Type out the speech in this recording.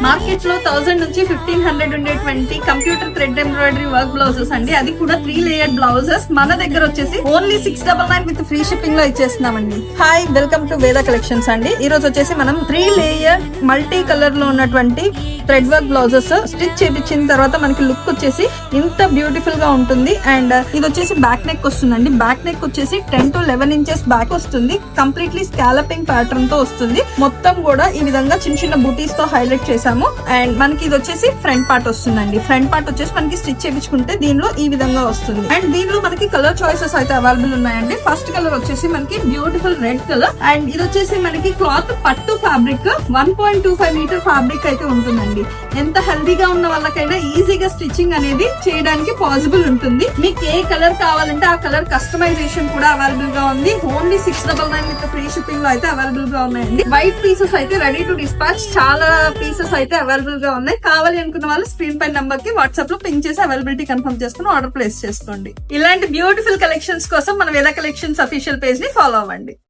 Market లో 1000 నుంచి 1500 ఉండేటువంటి computer thread embroidery work blouses అండి. అది కూడా 3 లేయర్ బ్లౌజెస్ మన దగ్గర వచ్చేసి ఓన్లీ 699 విత్ ఫ్రీ షిప్పింగ్ లో ఇచ్చేస్తున్నామండి. హాయ్, వెల్కమ్ టు వేద కలెక్షన్స్ అండి. ఈ రోజు వచ్చేసి మనం 3 లేయర్ మల్టీ కలర్ లో ఉన్నటువంటి థ్రెడ్ వర్క్ బ్లౌజెస్ స్టిచ్ చేపించిన తర్వాత మనకి లుక్ వచ్చేసి ఇంత బ్యూటిఫుల్ గా ఉంటుంది. అండ్ ఇది వచ్చేసి బ్యాక్ నెక్ వస్తుందండి. బ్యాక్ నెక్ వచ్చేసి 10 to 11 ఇంచెస్ బ్యాక్ వస్తుంది. కంప్లీట్లీ స్కాలపింగ్ ప్యాటర్న్ తో వస్తుంది. మొత్తం కూడా ఈ విధంగా చిన్న చిన్న బూటీస్ తో హైలైట్ చేసాము. అండ్ మనకి ఇది వచ్చేసి ఫ్రంట్ పార్ట్ వస్తుందండి. ఫ్రంట్ పార్ట్ వచ్చేసి మనకి స్టిచ్ చేయించుకుంటే దీనిలో ఈ విధంగా వస్తుంది. అండ్ దీనిలో మనకి కలర్ చాయిసెస్ అయితే అవైలబుల్ ఉన్నాయండి. ఫస్ట్ కలర్ వచ్చేసి మనకి బ్యూటిఫుల్ రెడ్ కలర్. అండ్ ఇది వచ్చేసి మనకి క్లాత్ పట్టు ఫ్యాబ్రిక్ 1.25 మీటర్ ఫ్యాబ్రిక్ అయితే ఉంటుందండి. ఎంత హెల్దీగా ఉన్న వాళ్ళకైనా ఈజీగా స్టిచ్చింగ్ అనేది చేయడానికి పాసిబుల్ ఉంటుంది. మీకు ఏ కలర్ కావాలంటే ఆ కలర్ కస్టమైజేషన్ కూడా అవైలబుల్ గా ఉంది. ఓన్లీ 699 విత్ ఫ్రీ షిప్పింగ్ లో అయితే అవైలబుల్ గా ఉన్నాయండి. వైట్ పీసెస్ అయితే రెడీ టు డిస్పాచ్ చాలా పీసెస్ అయితే అవైలబుల్ గా ఉన్నాయి. కావాలి అనుకున్న వాళ్ళు స్క్రీన్ పై నంబర్ కి వాట్సాప్ లో పింక్ చేసి అవైలబిలిటీ కన్ఫర్మ్ చేసుకుని ఆర్డర్ ప్లేస్ చేసుకోండి. ఇలాంటి బ్యూటిఫుల్ కలెక్షన్స్ కోసం మన వేద కలెక్షన్స్ అఫీషియల్ పేజ్ ని ఫాలో అవ్వండి.